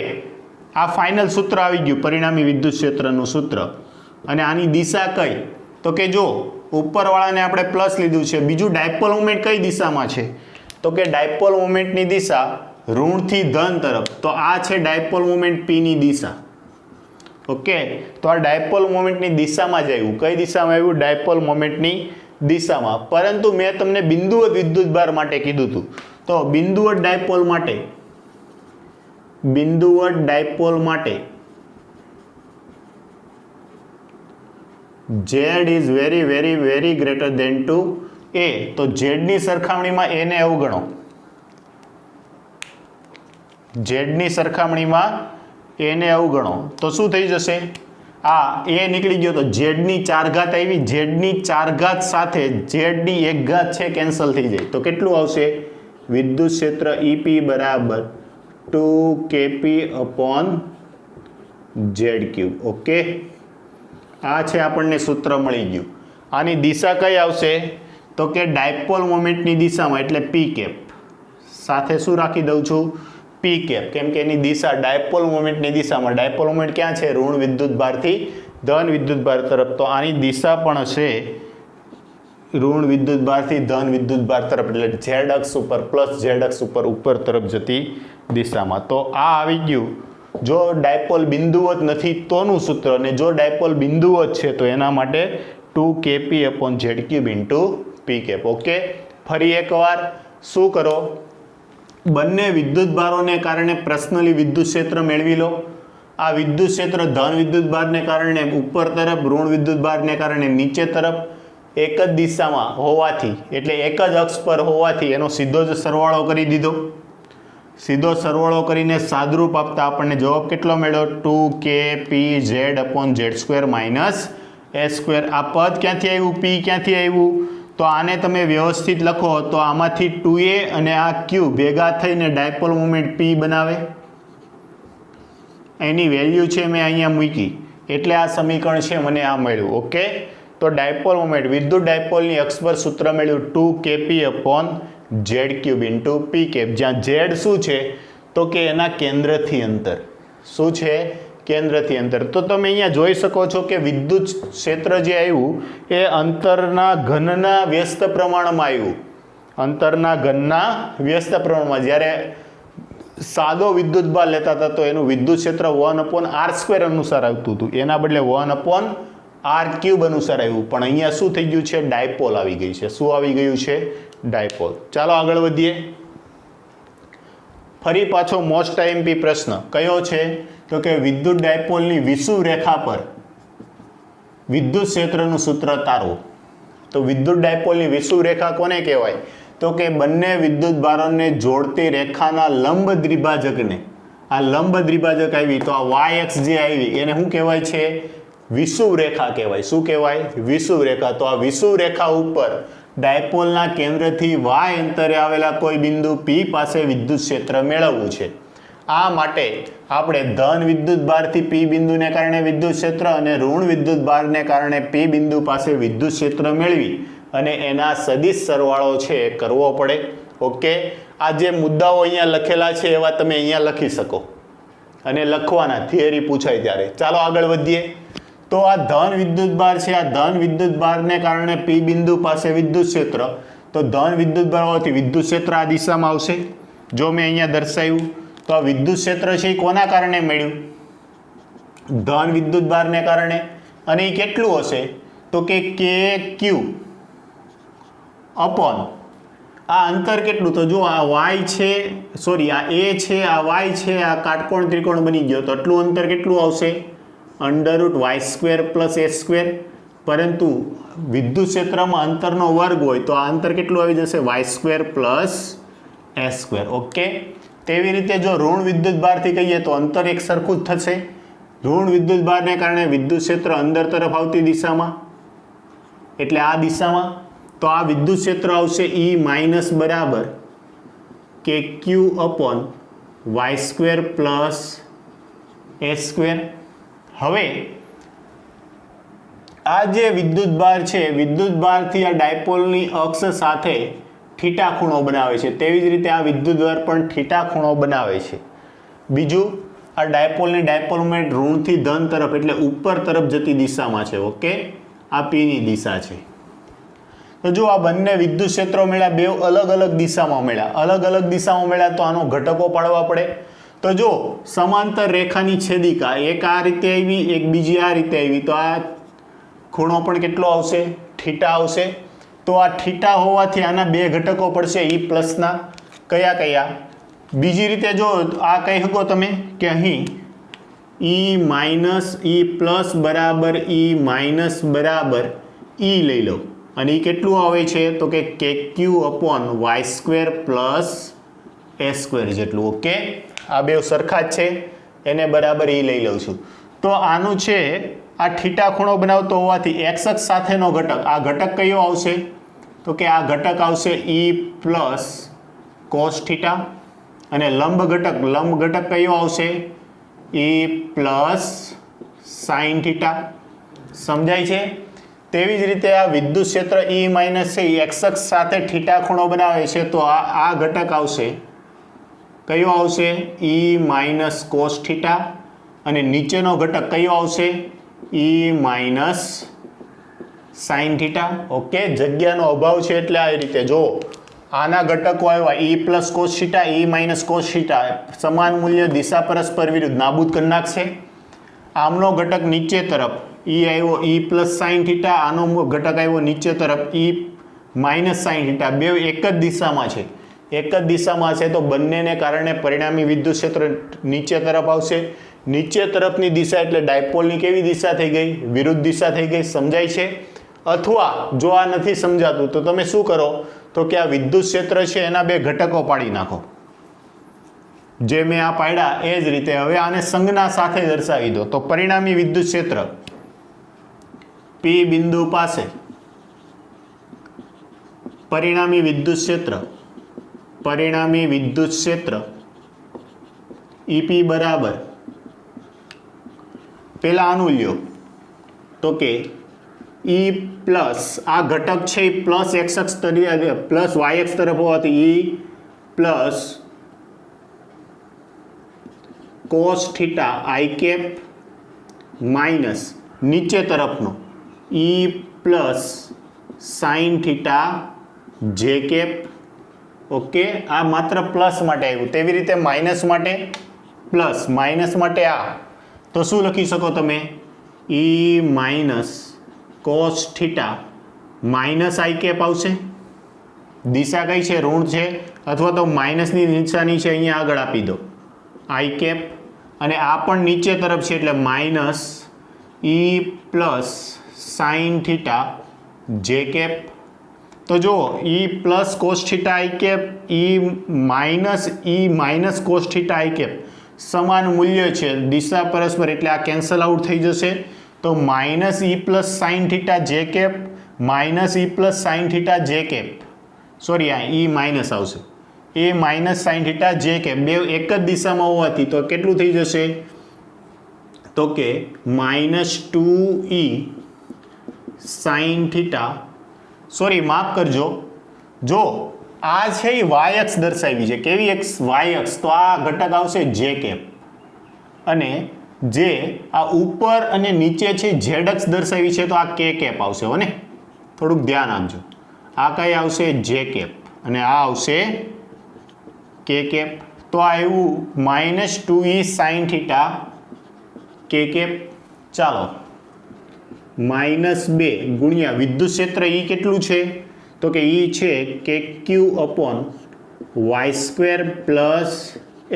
આ ફાઇનલ સૂત્ર આવી ગયું પરિણામી વિદ્યુત ક્ષેત્રનું સૂત્ર. અને આની દિશા કઈ? તો કે જો ઉપરવાળાને આપણે પ્લસ લીધું છે. બીજું ડાયપોલ મોમેન્ટ કઈ દિશામાં છે? તો કે ડાયપોલ મોમેન્ટની દિશા ઋણથી ધન તરફ. તો આ છે ડાયપોલ મોમેન્ટ Pની દિશા. ઓકે, તો આ ડાયપોલ મોમેન્ટની દિશામાં જ આવ્યું. કઈ દિશામાં આવ્યું? ડાયપોલ મોમેન્ટની દિશામાં. પરંતુ મેં તમને બિંદુવત વિદ્યુતભાર માટે કીધું હતું. તો બિંદુવત ડાયપોલ માટે Z is very very very greater than to A. તો Z ની સરખામણીમાં A ને અવગણો. ઝેડની સરખામણીમાં એને અવગણો તો શું થઈ જશે? આ એ નીકળી ગયો તો ઝેડની 4 ઘાત આવી, ઝેડની 4 ઘાત સાથે ઝેડની 1 ઘાત છે કેન્સલ થઈ જાય તો કેટલું આવશે? વિદ્યુત ક્ષેત્ર EP બરાબર 2kp upon Z cube. Okay, આ છે આપણને સૂત્ર મળી ગયું. આની દિશા કઈ આવશે? તો કે ડાયપોલ મોમેન્ટની દિશામાં એટલે પી કેપ. સાથે શું રાખી દઉં છું? પી કેપ, કેમ કે એની દિશા ડાયપોલ મોમેન્ટની દિશામાં. ડાયપોલ મોમેન્ટ ક્યાં છે? ઋણ વિદ્યુત ભારથી ધન વિદ્યુત ભાર તરફ. તો આની દિશા પણ છે ઋણ વિદ્યુત ભારથી ધન વિદ્યુત ભાર તરફ, એટલે ઝેડ અક્ષ ઉપર પ્લસ ઝેડ અક્ષ ઉપર તરફ જતી દિશામાં. તો આ આવી ગયું. જો ડાયપોલ બિંદુઓ જ નથી તોનું સૂત્ર, અને જો ડાયપોલ બિંદુઓ જ છે તો એના માટે 2kp upon Z cube into P cap. Okay, ફરી એકવાર શું કરો? બંને વિદ્યુત ભારોને કારણે પર્સનલી વિદ્યુત ક્ષેત્ર મેળવી લો. આ વિદ્યુત ક્ષેત્ર ધન વિદ્યુત ભારને કારણે ઉપર તરફ, ઋણ વિદ્યુત ભારને કારણે નીચે તરફ, એક જ દિશામાં હોવાથી એટલે એક જ અક્ષ પર હોવાથી એનો સીધો જ સરવાળો કરી દીધો. સીધો સરવાળો કરીને સાદરૂપ આપતા આપણને જવાબ કેટલો મળ્યો? 2kpz upon Z square minus A square. આ પદ ક્યાંથી આવ્યું? પી ક્યાંથી આવ્યું? તો આને તમે વ્યવસ્થિત લખો તો આમાંથી 2a અને આ q ભેગા થઈને ડાયપોલ મોમેન્ટ p બનાવે. એની વેલ્યુ છે મેં અહીંયા મૂકી એટલે આ સમીકરણ છે મને આ મળ્યું. ઓકે, તો ડાયપોલ મોમેન્ટ વિદ્યુત ડાયપોલની અક્ષ પર સૂત્ર મળ્યું 2kp upon Z cube into P cap. જ્યાં ઝેડ શું છે? તો કે એના કેન્દ્રથી અંતર. શું છે? કેન્દ્રથી અંતર. તો તમે અહીંયા જોઈ શકો છો કે વિદ્યુત ક્ષેત્ર જે આવ્યું એ અંતરના ઘનના વ્યસ્ત પ્રમાણમાં આવ્યું. અંતરના ઘનના વ્યસ્ત પ્રમાણમાં. જ્યારે સાદો વિદ્યુત ભાર લેતા હતા તો એનું વિદ્યુત ક્ષેત્ર 1/r² અનુસાર આવતું હતું, એના બદલે 1/r³ અનુસાર આવ્યું. પણ અહીંયા શું થઈ ગયું છે? ડાયપોલ આવી ગઈ છે. શું આવી ગયું છે? ડાયપોલ. ચાલો આગળ વધીએ. ફરી પાછો મોસ્ટ આઈએમપી પ્રશ્ન કયો છે? તો કે વિદ્યુત ડાયપોલની વિષુવ રેખા પર વિદ્યુત ક્ષેત્રનું સૂત્ર તારવો. તો વિદ્યુત ડાયપોલની વિષુવ રેખા કોને કહેવાય? તો કે બંને વિદ્યુત ભારોને જોડતી રેખાના લંબ દ્વિભાજકને. આ લંબ દ્વિભાજક આવી તો આ વાય એક્સ જે આવી એને શું કહેવાય છે? વિષુવ રેખા કહેવાય. શું કહેવાય? વિષુવ રેખા. તો આ વિષુવ રેખા ઉપર ડાયપોલના કેન્દ્રથી વાય અંતરે આવેલા કોઈ બિંદુ પી પાસે વિદ્યુત ક્ષેત્ર મેળવવું છે. આ માટે આપણે ધન વિદ્યુત ભારથી પી બિંદુને કારણે વિદ્યુત ક્ષેત્ર અને ઋણ વિદ્યુત ભારને કારણે પી બિંદુ પાસે વિદ્યુત ક્ષેત્ર મેળવી અને એના સદિશ સરવાળો છે કરવો પડે. ઓકે, આ જે મુદ્દાઓ અહીંયા લખેલા છે એવા તમે અહીંયા લખી શકો અને લખવાના થિયરી પૂછાય ત્યારે. ચાલો આગળ વધીએ. તો આ ધન વિદ્યુત ભાર છે. આ ધન વિદ્યુત ભારને કારણે પી બિંદુ પાસે વિદ્યુત ક્ષેત્ર. તો ધન વિદ્યુત ભાર હોવાથી વિદ્યુત ક્ષેત્ર આ દિશામાં આવશે. જો મેં અહીંયા દર્શાવ્યું તો આ વિદ્યુત ક્ષેત્ર છે એ કોના કારણે મળ્યું? ધન વિદ્યુત ભારને કારણે. અને એ કેટલું હશે? તો કે kq અપોન આ અંતર કેટલું? તો જો આ y છે, સોરી આ a છે, આ y છે, આ કાટકોણ ત્રિકોણ બની ગયો તો આટલું અંતર કેટલું આવશે? √y² + a². પરંતુ વિદ્યુત ક્ષેત્રમાં અંતરનો વર્ગ હોય તો આ અંતર કેટલું આવી જશે? y² + a². ઓકે, તેવી રીતે જો ઋણ વિદ્યુત ભારથી કહીએ તો અંતર એક સરખું જ થશે. ઋણ વિદ્યુત ભારને કારણે વિદ્યુત ક્ષેત્ર અંદર તરફ આવતી દિશામાં એટલે આ દિશામાં. તો આ વિદ્યુત ક્ષેત્ર આવશે E - બરાબર kq અપોન y² + a². હવે આ જે વિદ્યુત ભાર છે, વિદ્યુત ભારથી આ ડાયપોલની અક્ષ સાથે થીટા ખૂણો બનાવે છે. તેવી જ રીતે આ વિદ્યુત ભાર પણ થીટા ખૂણો બનાવે છે. બીજું, આ ડાયપોલની ડાયપોલ મોમેન્ટ ઋણથી ધન તરફ એટલે ઉપર તરફ જતી દિશામાં છે. ઓકે, આ પીની દિશા છે. તો જો આ બંને વિદ્યુત ક્ષેત્રો મળ્યા, બે અલગ અલગ દિશામાં મળ્યા. અલગ અલગ દિશામાં મળ્યા તો આનો ઘટકો પાડવા પડે. તો જો સમાંતર રેખાની છેદિકા એક આ રીતે આવી, એક બીજી આ રીતે આવી, તો આ ખૂણો પણ કેટલો આવશે? થીટા આવશે. તો આ થીટા હોવાથી આના બે ઘટકો પડશે E પ્લસના. કયા કયા? બીજી રીતે જો આ કહી શકો તમે કે અહીં E માઇનસ E પ્લસ બરાબર E માઇનસ બરાબર E લઈ લો. અને એ કેટલું આવે છે? તો કે kq અપોન y² + a² જેટલું. ઓકે, આ બે સરખા જ છે, એને બરાબર એ લઈ લઉં છું. તો આનું છે આ થીટા ખૂણો બનાવતો હોવાથી એક્સ અક્ષ સાથેનો ઘટક, આ ઘટક કયો આવશે? તો કે આ ઘટક આવશે e પ્લસ કોસ થીટા, અને લંબ ઘટક કયો આવશે? e plus sine theta. સમજાય છે? તેવી જ રીતે આ વિદ્યુત ક્ષેત્ર E માઇનસ છે, એક્સ અક્ષ સાથે થીટા ખૂણો બનાવે છે, તો આ ઘટક આવશે, કયો આવશે? E માઇનસ કોસ થીટા, અને નીચેનો ઘટક કયો આવશે? E minus sine theta. Okay, જગ્યાનો અભાવ છે એટલે આ રીતે જો આના ઘટકો આવ્યા E plus cos theta, E minus cos theta, સમાન મૂલ્ય, દિશા પરસ્પર વિરુદ્ધ, નાબૂદ કરી નાખશે. આમનો ઘટક નીચે તરફ E આવ્યો E પ્લસ સાઇન થીટા, આનો ઘટક આવ્યો નીચે તરફ E માઇનસ સાઇન થીટા, બે એક જ દિશામાં છે, એક જ દિશામાં છે, તો બંનેને કારણે પરિણામી વિદ્યુત ક્ષેત્ર નીચે તરફ આવશે. નીચે તરફની દિશા એટલે ડાયપોલની કેવી દિશા થઈ ગઈ? વિરુદ્ધ દિશા થઈ ગઈ. સમજાય છે? અથવા જો આ નથી સમજાતું તો તમે શું કરો, તો કે આ વિદ્યુત ક્ષેત્ર છે એના બે ઘટકો પાડી નાખો, જે મેં આ પાડ્યા એ જ રીતે. હવે આને સંજ્ઞા સાથે દર્શાવી દો. તો પરિણામી વિદ્યુત ક્ષેત્ર P બિંદુ પાસે, પરિણામી વિદ્યુત ક્ષેત્ર EP બરાબર, પેલા આનું લ્યો, તો કે E પ્લસ આ ઘટક છે એ પ્લસ એક્સ અક્ષ તરીકે પ્લસ વાય અક્ષ તરફ હોવાથી E plus cos theta I cap minus નીચે તરફનો E plus sine theta J cap. Okay, આ માત્ર પ્લસ માટે આવ્યું. તેવી રીતે માઇનસ માટે પ્લસ, માઇનસ માટે આ, તો શું લખી શકો તમે? E minus cos theta minus I cap આવશે. દિશા કઈ છે? ઋણ છે, અથવા તો માઇનસની નિશાની છે અહીંયા આગળ આપી દો, આઈ કેપ, અને આ પણ નીચે તરફ છે એટલે minus E plus sine theta J cap. તો જો E plus cos theta I cap, E minus cos theta I cap સમાન મૂલ્ય છે, દિશા પરસ્પર, એટલે આ કેન્સલ આઉટ થઈ જશે. તો minus E plus sine theta J cap minus E plus sine theta J cap, sorry આ E માઇનસ આવશે, એ minus sine theta J cap, બે એક જ દિશામાં હોવાથી તો કેટલું થઈ જશે? તો કે -2E સાઇન થીટા, સોરી માફ કરજો, જો આ છે એ વાય અક્ષ દર્શાવી છે, કેવી અક્ષ? વાય અક્ષ. તો આ ઘટક આવશે જે કેપ, અને જે આ ઉપર અને નીચે છે ઝેડ અક્ષ દર્શાવી છે, તો આ કે કેપ આવશે. હો ને, થોડુંક ધ્યાન આપજો. આ કઈ આવશે? જે કેપ, અને આ આવશે કે કેપ. તો આ આવ્યું -2E સાઇન થીટા કે કેપ. ચાલો, -2 ગુણ્યા વિદ્યુત ક્ષેત્ર E કેટલું છે? તો કે E છે કે ક્યુ upon Y square plus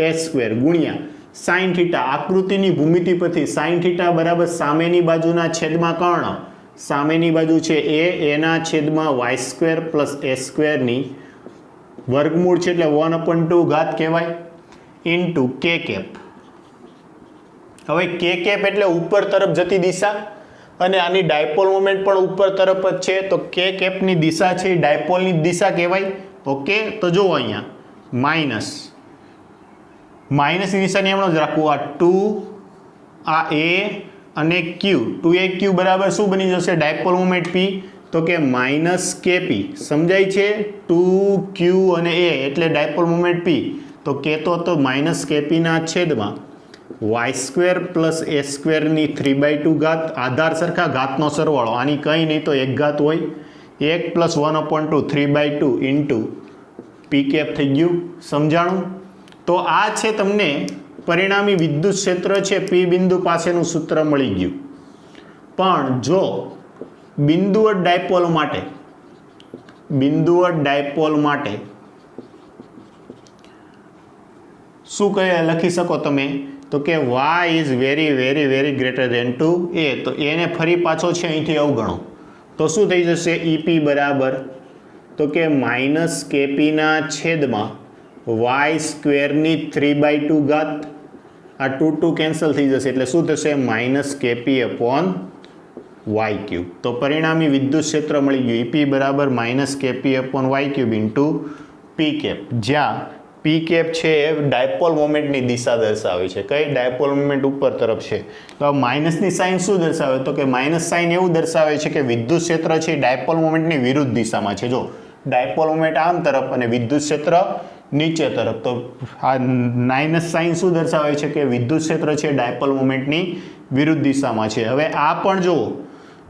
A square ગુણ્યા સાઇન થીટા. આકૃતિની ભૂમિતિ પરથી સાઇન થીટા બરાબર સામેની બાજુના છેદમાં કર્ણ, સામેની બાજુ છે એના છેદમાં વાય સ્ક્વેર પ્લસ એ સ્ક્વેરની વર્ગમૂળ છે એટલે 1/2 ઘાત કહેવાય, ઇન્ટુ કે કેપ. હવે કે કેપ એટલે ઉપર તરફ જતી દિશા, અને આની ડાયપોલ મોમેન્ટ પણ ઉપર તરફ જ છે, તો કે કેપની દિશા છે એ ડાયપોલની દિશા કહેવાય. ઓકે, તો જુઓ અહીંયા માઇનસની નિશાની એમનો જ રાખવું, આ 2 આ એ અને ક્યુ, 2AQ બરાબર શું બની જશે? ડાયપોલ મોમેન્ટ P, તો કે માઇનસ કેપી. સમજાય છે? 2Q અને A એટલે ડાયપોલ મોમેન્ટ P, તો કહેતો હતો માઇનસ કેપીના છેદમાં વાય સ્ક્વેર પ્લસ એ સ્ક્વેરની 3/2 ઘાત, આધાર સરખા, ઘાતનો સરવાળો, આની કંઈ નહીં તો એક ઘાત હોય, 1 + 1/2 3/2 ઇન્ટુ પી કેપ થઈ ગયું. સમજાણું? તો આ છે તમને પરિણામી વિદ્યુત ક્ષેત્ર છે P બિંદુ પાસેનું સૂત્ર મળી ગયું. પણ જો બિંદુવત ડાયપોલ માટે શું કહે લખી શકો તમે? તો કે y is very very very greater than two a. તો એને ફરી પાછો છે અહીંથી અવગણો, તો શું થઈ જશે? EP બરાબર, તો કે -KP ના છેદમાં વાય સ્ક્વેરની 3/2 ઘાત, આ 2 કેન્સલ થઈ જશે એટલે શું થશે -kp/y³. તો પરિણામી વિદ્યુત ક્ષેત્ર મળી ગયું EP બરાબર -kp/y³ ઇન્ટુ પી કેપ, જ્યાં પી કેપ છે એ ડાયપોલ મોમેન્ટની દિશા દર્શાવે છે. કઈ? ડાયપોલ મોમેન્ટ ઉપર તરફ છે. તો આ માઇનસની સાઇન શું દર્શાવે? તો કે માઇનસ સાઇન એવું દર્શાવે છે કે વિદ્યુત ક્ષેત્ર છે એ ડાયપોલ મોમેન્ટની વિરુદ્ધ દિશામાં છે. જો ડાયપોલ મોમેન્ટ આમ તરફ અને વિદ્યુત ક્ષેત્ર નીચે તરફ, તો આ માઇનસ સાઇન શું દર્શાવે છે કે વિદ્યુત ક્ષેત્ર છે ડાયપોલ મોમેન્ટની વિરુદ્ધ દિશામાં છે. હવે આ પણ જુઓ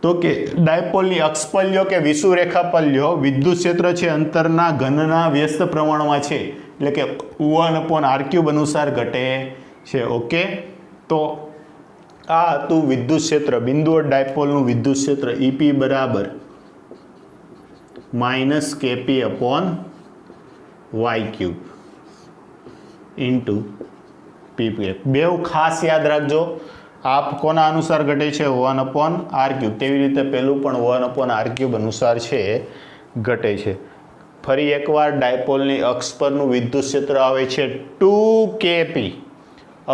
તો કે ડાયપોલની અક્ષપલ્યો કે વિષુવરેખાપલ્યો વિદ્યુત ક્ષેત્ર છે અંતરના ઘનના વ્યસ્ત પ્રમાણમાં છે, એટલે કે 1/r³ અનુસાર ઘટે છે. ઓકે, તો આ હતું વિદ્યુત ક્ષેત્ર, બિંદુઓ ડાયપોલનું વિદ્યુત ક્ષેત્ર EP બરાબર -kp/y³ ઇન્ટુ પી કેપ. બેવ ખાસ યાદ રાખજો, આ કોના અનુસાર ઘટે છે? 1/r³. તેવી રીતે પેલું પણ 1/r³ અનુસાર છે ઘટે છે. ફરી એકવાર ડાયપોલની અક્ષ પરનું વિદ્યુત ક્ષેત્ર આવે છે 2kp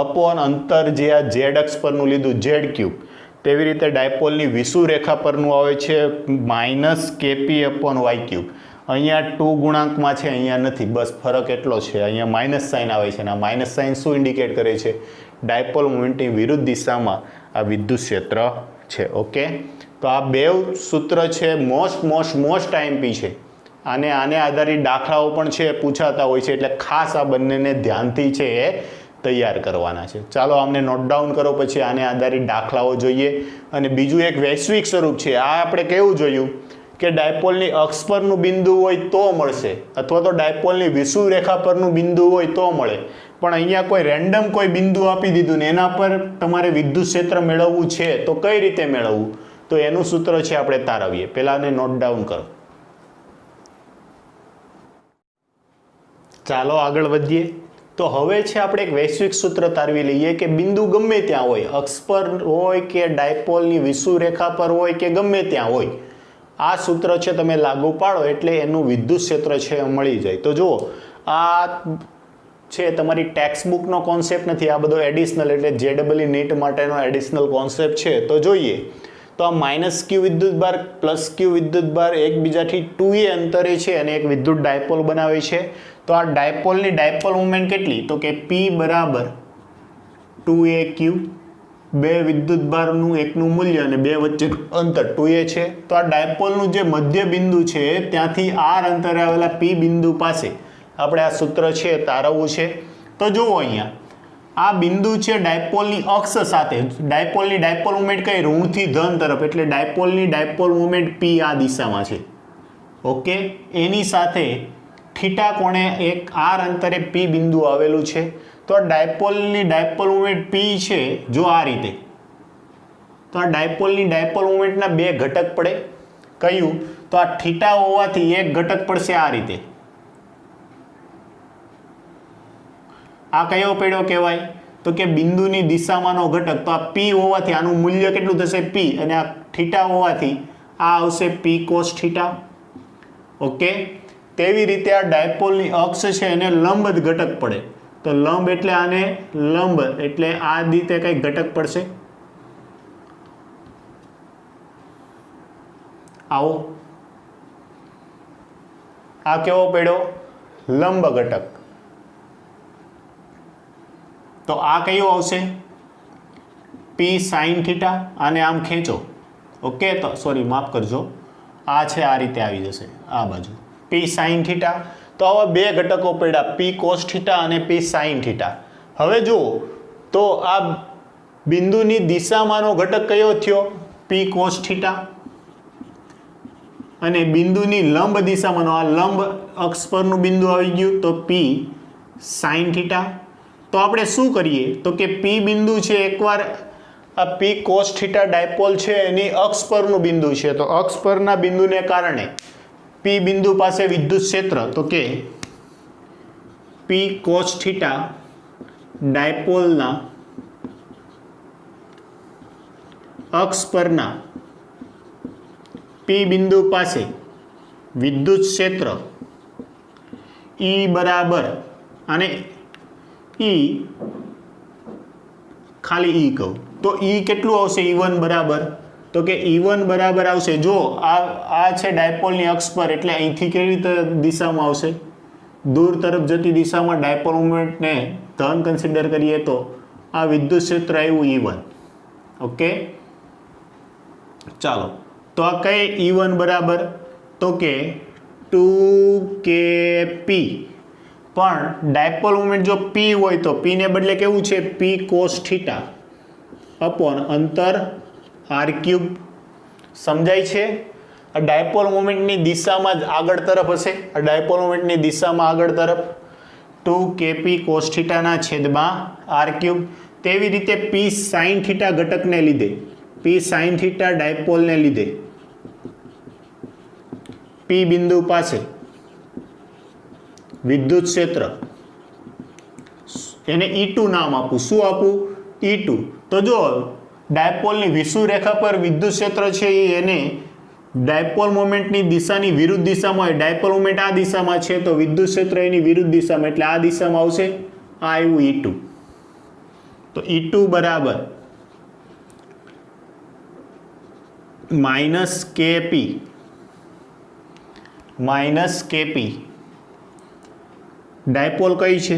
અપોન અંતર જે આ ઝેડ અક્ષ પરનું લીધું Z³. તેવી રીતે ડાયપોલની વિષુવરેખા પરનું આવે છે -kp/y³. અહીંયા 2 ગુણાંકમાં છે, અહીંયા નથી, બસ ફરક એટલો છે. અહીંયા માઇનસ સાઇન આવે છે અને આ માઇનસ સાઇન શું ઇન્ડિકેટ કરે છે? ડાયપોલ મોમેન્ટની વિરુદ્ધ દિશામાં આ વિદ્યુત ક્ષેત્ર છે. ઓકે, તો આ બે સૂત્ર છે મોસ્ટ આઈએમપી છે. આને આધારિત દાખલાઓ પણ છે પૂછાતા હોય છે, એટલે ખાસ આ બંનેને ધ્યાનથી છે એ તૈયાર કરવાના છે. ચાલો આમને નોટ ડાઉન કરો, પછી આને આધારિત દાખલાઓ જોઈએ. અને બીજું એક વૈશ્વિક સ્વરૂપ છે. આ આપણે કેવું જોયું કે ડાયપોલની અક્ષ પરનું બિંદુ હોય તો મળશે, અથવા તો ડાયપોલની વિષુવરેખા પરનું બિંદુ હોય તો મળે. પણ અહીંયા કોઈ રેન્ડમ કોઈ બિંદુ આપી દીધું ને એના પર તમારે વિદ્યુત ક્ષેત્ર મેળવવું છે, તો કઈ રીતે મેળવવું? તો એનું સૂત્ર છે આપણે તારવીએ. પહેલાં આને નોટ ડાઉન કરો. ચાલો આગળ વધીએ. તો હવે છે આપણે એક વૈશ્વિક સૂત્ર તારવી લઈએ કે બિંદુ ગમે ત્યાં હોય, અક્ષ પર હોય કે ડાયપોલની વિષુવરેખા પર હોય કે ગમે ત્યાં હોય, આ સૂત્ર છે તમે લાગુ પાડો એટલે એનું વિદ્યુત ક્ષેત્ર છે મળી જાય. તો જુઓ, આ છે તમારી ટેક્સ્ટ બુકનો કોન્સેપ્ટ નથી, આ બધો એડિશનલ, એટલે JEE નીટ માટેનો એડિશનલ કોન્સેપ્ટ છે. તો જોઈએ તો આ -q વિદ્યુતભાર +q વિદ્યુતભાર એકબીજાથી 2a અંતરે છે અને એક વિદ્યુત ડાયપોલ બનાવે છે. તો આ ડાયપોલની ડાયપોલ મોમેન્ટ કેટલી? તો કે P બરાબર 2aq. બે વિદ્યુતભારનું એકનું મૂલ્ય અને બે વચ્ચેનું અંતર 2a છે. તો આ ડાયપોલનું જે મધ્ય બિંદુ છે ત્યાંથી r અંતરે આવેલા P બિંદુ પાસે આપણે આ સૂત્ર છે તારવવું છે. તો જુઓ અહીંયા આ બિંદુ છે ડાયપોલની અક્ષ સાથે, ડાયપોલની ડાયપોલ મોમેન્ટ કઈ? ઋણથી ધન તરફ, એટલે ડાયપોલની ડાયપોલ મોમેન્ટ P આ દિશામાં છે. ઓકે, એની સાથે થીટા કોણે એક r અંતરે P બિંદુ આવેલું છે. તો આ ડાયપોલની ડાયપોલ મોમેન્ટ P છે જો આ રીતે, તો આ ડાયપોલની ડાયપોલ મોમેન્ટના બે ઘટક પડે. કયું? તો આ થીટા હોવાથી એક ઘટક પડશે આ રીતે. આ કયો પડ્યો કહેવાય? તો કે બિંદુની દિશામાંનો ઘટક. તો આ P હોવાથી આનું મૂલ્ય કેટલું થશે? P, અને આ થીટા હોવાથી આ આવશે P cos થીટા. ઓકે, તેવી રીતે આ ડાયપોલની અક્ષ છે એને લંબ જ ઘટક પડે. તો લંબ એટલે આને લંબ, એટલે આ રીતે કઈ ઘટક પડશે. આવો, આ કેવો પડ્યો? લંબ ઘટક. તો આ કયો આવશે? P sin theta. આને આમ ખેંચો. ઓકે, તો સોરી માફ કરજો, આ છે આ રીતે આવી જશે આ બાજુ P sin થીટા. તો આવા બે ઘટકો પડ્યા, P cos થીટા અને P sin થીટા. હવે જુઓ તો આ બિંદુની દિશામાંનો ઘટક કયો થયો? P cos theta. અને બિંદુની લંબ દિશામાંનો, આ લંબ અક્ષ પરનું બિંદુ આવી ગયું તો P sin થીટા. તો આપણે શું કરીએ? તો કે P બિંદુ છે, એકવાર આ P cos થીટા ડાયપોલ છે એની અક્ષ પરનું બિંદુ છે. તો અક્ષ પરના બિંદુને કારણે P બિંદુ પાસે વિદ્યુત ક્ષેત્ર, તો કે P cos થીટા ડાયપોલના અક્ષ પરના P બિંદુ પાસે વિદ્યુત ક્ષેત્ર E બરાબર આને E ખાલી E કહું તો E કેટલું આવશે E1 બરાબર, તો કે E1 બરાબર આવશે, જો આ છે ડાયપોલની અક્ષ પર એટલે અહીંથી કેવી રીતે દિશામાં આવશે, દૂર તરફ જતી દિશામાં ડાયપોલ મોમેન્ટને ધન કન્સિડર કરીએ તો આ વિદ્યુત ક્ષેત્ર આવ્યું E1. ઓકે, ચાલો તો આ કઈ E1 બરાબર, તો કે 2kp, પણ ડાયપોલ મોમેન્ટ જો P હોય તો P ને બદલે કેવું છે P cos θ અપોન અંતર r3. સમજાય છે? આ ડાયપોલ મોમેન્ટની દિશામાં જ આગળ તરફ હશે, આ ડાયપોલ મોમેન્ટની દિશામાં આગળ તરફ 2kp cos θ ના છેદમાં r3. તેવી રીતે P sin θ ઘટકને લીધે, P sin θ ડાયપોલને લીધે P બિંદુ પાસે વિદ્યુત ક્ષેત્ર, એને E2 નામ આપું. શું આપું? E2. તો જો ડાયપોલની વિષુવ રેખા પર વિદ્યુત ક્ષેત્ર છે એને ડાયપોલ મોમેન્ટની દિશાની વિરુદ્ધ દિશામાં હોય, ડાયપોલ મોમેન્ટ આ દિશામાં છે તો વિદ્યુત ક્ષેત્ર એની વિરુદ્ધ દિશામાં, એટલે આ દિશામાં આવશે, આ આવ્યું E2. તો E2 બરાબર -kp ડાયપોલ કઈ છે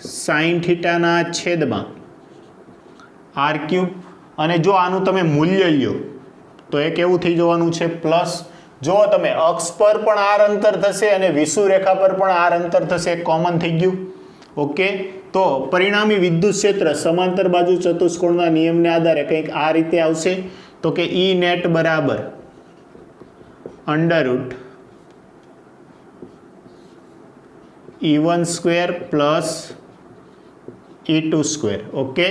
sin θ ના છેદમાં r3. અને જો આનું તમે મૂલ્ય લ્યો તો એ કેવું થઈ જવાનું છે પ્લસ. જો તમે અક્ષ પર પણ r અંતર થશે અને વિષુવ રેખા પર પણ r અંતર થશે, કોમન થઈ ગયું. ઓકે, તો પરિણામી વિદ્યુત ક્ષેત્ર સમાંતર બાજુ ચતુષ્કોણના નિયમને આધારે કંઈક આ રીતે આવશે, તો કે E નેટ બરાબર √ E1 square plus E2 square. Okay,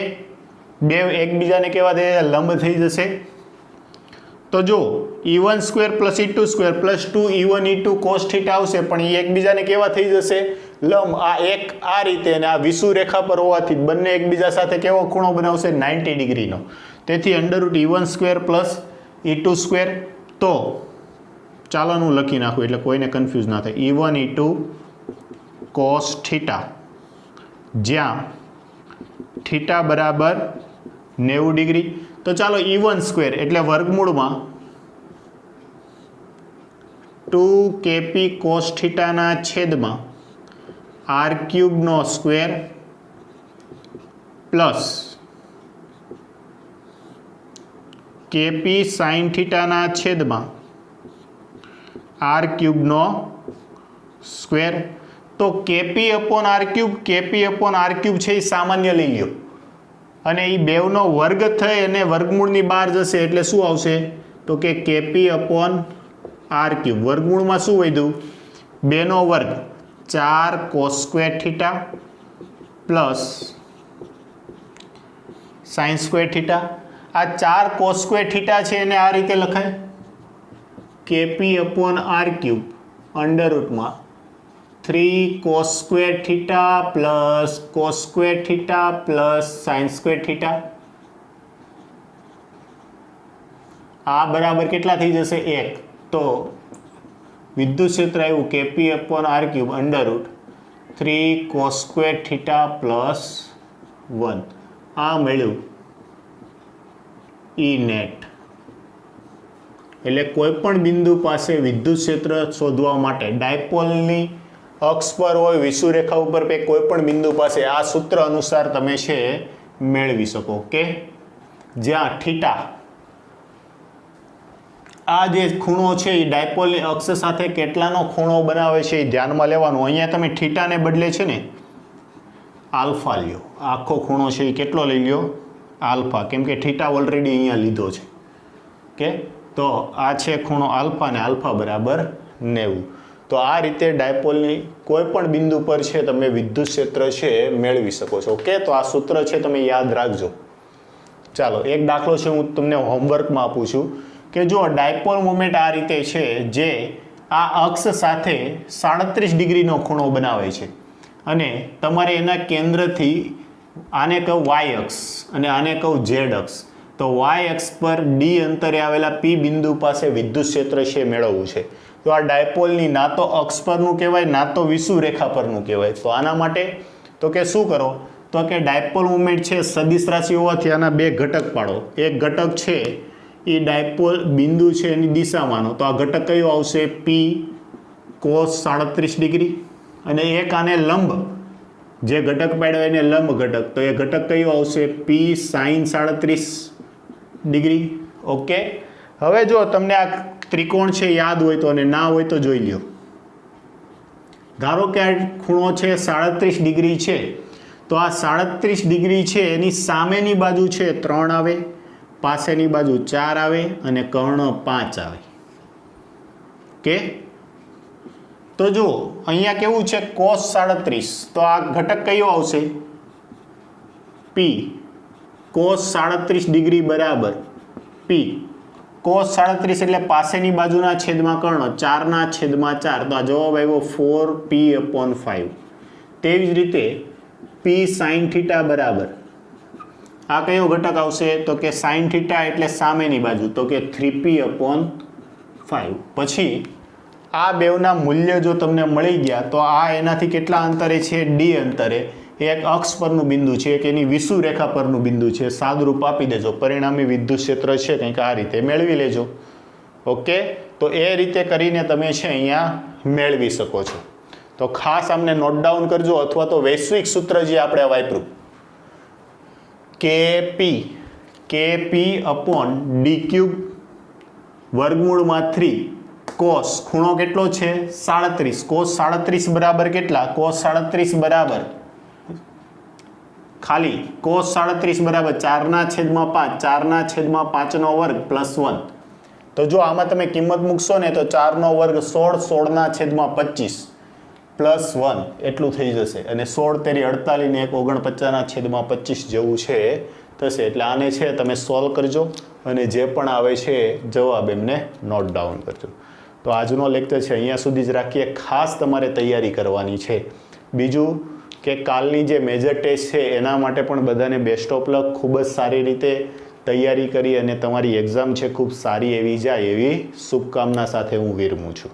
બે એકબીજાને કેવા થઈ જશે? લંબ થઈ જશે. તો જો E1 square plus E2 square plus 2E1 E2 cos θ આવશે, પણ એ એકબીજાને કેવા થઈ જશે? લંબ. આ એક આ રીતે અને આ વિષુવ રેખા પર હોવાથી બંને એકબીજા સાથે કેવો ખૂણો બનાવશે? 90 ડિગ્રીનો. તેથી √ E1 square plus E2 square. તો ચાલો હું લખી નાખું એટલે કોઈને કન્ફ્યુઝ ના થાય. E1 E2 cos θ, જ્યાં θ બરાબર 90 ડિગ્રી. તો ચાલો E1 સ્ક્વેર એટલે વર્ગમૂળમાં 2kp cos θ ના છેદમાં r3 નો સ્ક્વેર પ્લસ kp sin θ ના છેદમાં r3 નો સ્ક્વેર. તો kp અપોન r3 છે એ સામાન્ય લઈ લ્યો અને એ બેવનો વર્ગ થઈ અને વર્ગમૂળની બહાર જશે એટલે શું આવશે? તો કે kp અપોન r3. વર્ગમૂળમાં શું વધ્યું? 2 નો વર્ગ 4 cos square θ plus sin square θ. આ 4 cos સ્ક્વેર θ છે એને આ રીતે લખાય kp upon r3 √ 3 cos square θ plus cos square θ plus sin square θ. આ બરાબર કેટલા થઈ જશે? 1. તો વિદ્યુત ક્ષેત્ર આવ્યું kp upon r3 √ 3 cos square θ plus 1. આ મળ્યું E નેટ. એટલે કોઈ પણ બિંદુ પાસે વિદ્યુત ક્ષેત્ર શોધવા માટે ડાયપોલની અક્ષ પર હોય, વિષુવ રેખા ઉપર કોઈ પણ બિંદુ પાસે આ સૂત્ર અનુસાર તમે છે મેળવી શકો. કે જ્યાં θ, આ જે ખૂણો છે એ ડાયપોલની અક્ષ સાથે કેટલાનો ખૂણો બનાવે છે એ ધ્યાનમાં લેવાનું. અહીંયા તમે θને બદલે છે ને આલ્ફા લ્યો, આખો ખૂણો છે એ કેટલો લઈ લ્યો? આલ્ફા, કેમ કે θ ઓલરેડી અહીંયા લીધો છે. કે તો આ છે ખૂણો આલ્ફા ને આલ્ફા બરાબર 90. તો આ રીતે ડાયપોલની કોઈ પણ બિંદુ પર છે તમે વિદ્યુત ક્ષેત્ર છે મેળવી શકો છો. ઓકે, તો આ સૂત્ર છે તમે યાદ રાખજો. ચાલો એક દાખલો છે હું તમને હોમવર્કમાં આપું છું કે જો ડાયપોલ મોમેન્ટ આ રીતે છે જે આ અક્ષ સાથે 37 ડિગ્રીનો ખૂણો બનાવે છે અને તમારે એના કેન્દ્રથી આને કહું y અક્ષ અને આને કહું z અક્ષ. તો y અક્ષ પર d અંતરે આવેલા P બિંદુ પાસે વિદ્યુત ક્ષેત્ર છે મેળવવું છે. તો આ ડાયપોલની ના તો અક્ષ પરનું કહેવાય ના તો વિષુવરેખા પરનું કહેવાય. તો આના માટે તો કે શું કરો, તો કે ડાયપોલ મુમેન્ટ છે સદિશ રાશિ હોવાથી આના બે ઘટક પાડો. એક ઘટક છે એ ડાયપોલ બિંદુ છે એની દિશામાંનો, તો આ ઘટક કયો આવશે? પી કોસ 37 ડિગ્રી. અને એક આને લંબ, જે ઘટક પાડ્યો એને લંબ ઘટક, તો એ ઘટક કયો આવશે? પી સાઇન 37 ડિગ્રી. ઓકે, હવે જો તમને આ ત્રિકોણ છે યાદ હોય તો, અને ના હોય તો જોઈ લ્યો. ધારો કે આ ખૂણો છે 37 ડિગ્રી છે, તો આ 37 ડિગ્રી છે એની સામેની બાજુ છે 3 આવે, પાસેની બાજુ 4 આવે અને કર્ણ 5 આવે. કે તો જો અહીંયા કેવું છે cos 37, તો આ ઘટક કયો આવશે? પી cos 37 ડિગ્રી બરાબર પી cos 37 એટલે પાસેની બાજુના છેદમાં કર્ણ, 4 ના છેદમાં 4, તો આ જવાબ આવ્યો 4p/5. તેવી જ રીતે p sin θ બરાબર આ કયો ઘટક આવશે? તો કે sin θ એટલે સામેની બાજુ, તો કે 3p/5. પછી આ બેવના મૂલ્ય જો તમને મળી ગયા તો આ એનાથી કેટલા અંતરે છે? d અંતરે. એક અક્ષ પરનું બિંદુ છે, એક એની વિષુવરેખા પરનું બિંદુ છે. સાદુરૂપ આપી દેજો, પરિણામી વિદ્યુત ક્ષેત્ર છે કંઈક આ રીતે મેળવી લેજો. ઓકે, તો એ રીતે કરીને તમે છે અહીંયા મેળવી શકો છો. તો ખાસ આમને નોટ ડાઉન કરજો, અથવા તો વૈશ્વિક સૂત્ર જે આપણે વાપર્યું kp/d³ વર્ગમૂળમાં 3 કોસ, ખૂણો કેટલો છે? 37. કોસ 37 બરાબર કેટલા? કોસ 37 બરાબર ખાલી કોસ 37 બરાબર 4/5, 4/5 વર્ગ +1. તો જો આમાં તમે કિંમત મૂકશો ને તો 4 વર્ગ 16, 16/25 +1 એટલું થઈ જશે. અને 16 તેરી 48 ને 49/25 જેવું છે થશે. એટલે આને છે તમે સોલ્વ કરજો અને જે પણ આવે છે જવાબ એમને નોટ ડાઉન કરજો. તો આજનો લેક્ચર છે અહીંયા સુધી જ રાખીએ. ખાસ તમારે તૈયારી કરવાની છે. બીજું કે કાલની જે મેજર ટેસ્ટ છે એના માટે પણ બધાને બેસ્ટ ઓફ લક. ખૂબ જ સારી રીતે તૈયારી કરી અને તમારી એક્ઝામ છે ખૂબ સારી એવી જાય એવી શુભકામના સાથે હું વિરમું છું.